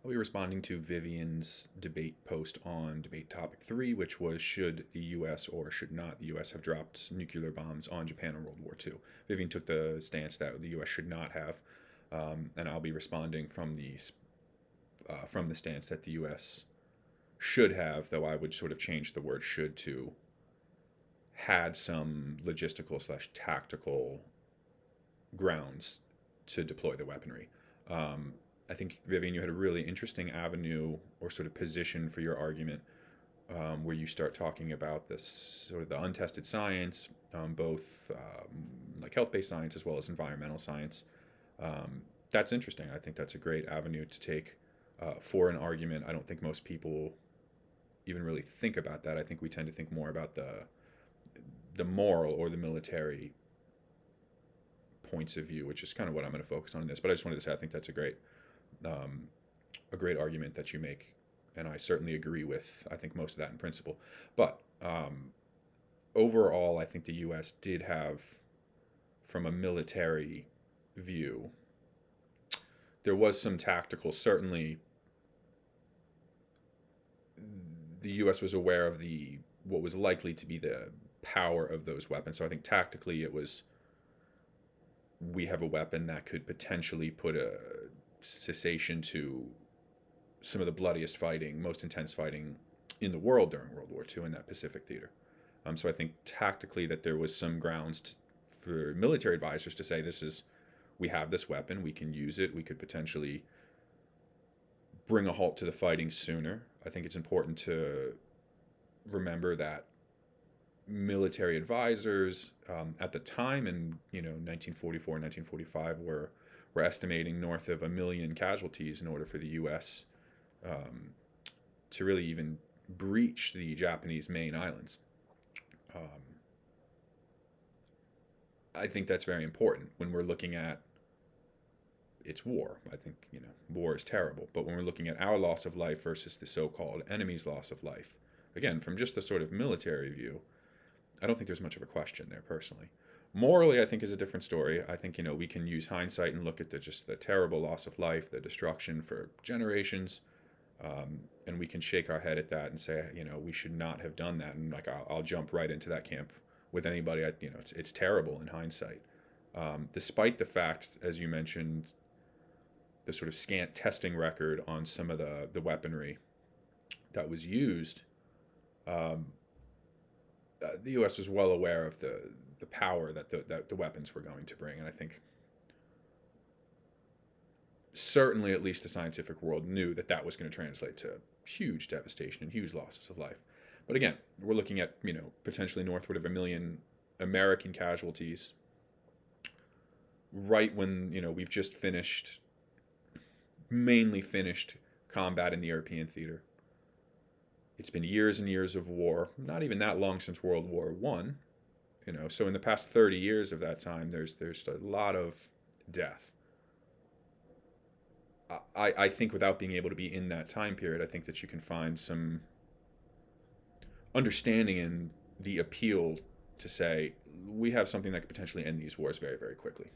I'll be responding to Vivian's debate post on debate topic 3, which was should the U.S. or should not the U.S. have dropped nuclear bombs on Japan in World War II. Vivian took the stance that the U.S. should not have, and I'll be responding from the stance that the U.S. should have, though I would sort of change the word should to had some logistical slash tactical grounds to deploy the weaponry. I think, Vivian, you had a really interesting avenue or sort of position for your argument, where you start talking about this sort of the untested science, both like health-based science as well as environmental science. That's interesting. I think that's a great avenue to take for an argument. I don't think most people even really think about that. I think we tend to think more about the moral or the military points of view, which is kind of what I'm going to focus on in this. But I just wanted to say I think that's um, a great argument that you make, and I certainly agree with. I think most of that in principle, but overall, I think the U.S. did have, from a military view, there was some tactical. Certainly, the U.S. was aware of the what was likely to be the power of those weapons. So I think tactically, it was we have a weapon that could potentially put a cessation to some of the bloodiest fighting, most intense fighting in the world during World War II in that Pacific theater. So I think tactically that there was some for military advisors to say we have this weapon, we can use it, we could potentially bring a halt to the fighting sooner. I think it's important to remember that military advisors at the time in 1944, 1945 were estimating north of 1 million casualties in order for the U.S. To really even breach the Japanese main islands. I think that's very important when we're looking at it's war. I think war is terrible, but when we're looking at our loss of life versus the so-called enemy's loss of life, again, from just the sort of military view, I don't think there's much of a question there personally. Morally, I think is a different story. I think we can use hindsight and look at just the terrible loss of life, the destruction for generations, and we can shake our head at that and say we should not have done that. And like I'll jump right into that camp with anybody. It's terrible in hindsight, despite the fact, as you mentioned, the sort of scant testing record on some of the weaponry that was used. The U.S. was well aware of the power that the weapons were going to bring, and I think certainly at least the scientific world knew that was going to translate to huge devastation and huge losses of life. But again, we're looking at potentially northward of 1 million American casualties right when we've just mainly finished combat in the European theater. It's been years and years of war, not even that long since World War One. So in the past 30 years of that time, there's a lot of death. I think without being able to be in that time period, I think that you can find some understanding in the appeal to say we have something that could potentially end these wars very, very quickly.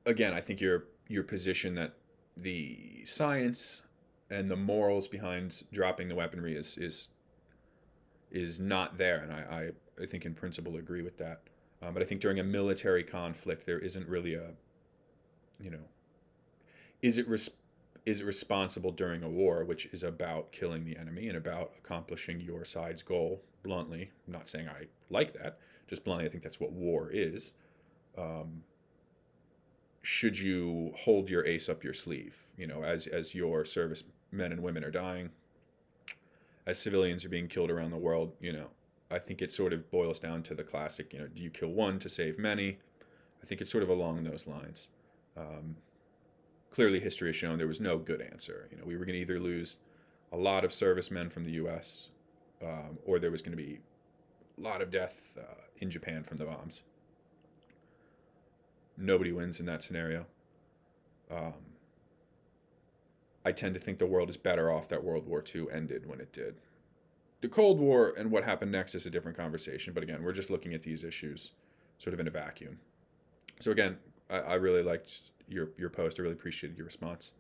Again, I think your position that the science and the morals behind dropping the weaponry is not there, and I think in principle agree with that. But I think during a military conflict, there isn't really you know, is it responsible during a war, which is about killing the enemy and about accomplishing your side's goal? Bluntly, I'm not saying I like that. Just bluntly, I think that's what war is. Should you hold your ace up your sleeve? As your service men and women are dying, as civilians are being killed around the world. I think it sort of boils down to the classic. Do you kill one to save many? I think it's sort of along those lines. Clearly, history has shown there was no good answer. We were going to either lose a lot of servicemen from the U.S. Or there was going to be a lot of death in Japan from the bombs. Nobody wins in that scenario. I tend to think the world is better off that World War II ended when it did. The Cold War and what happened next is a different conversation, but again, we're just looking at these issues sort of in a vacuum. So again, I really liked your post. I really appreciated your response.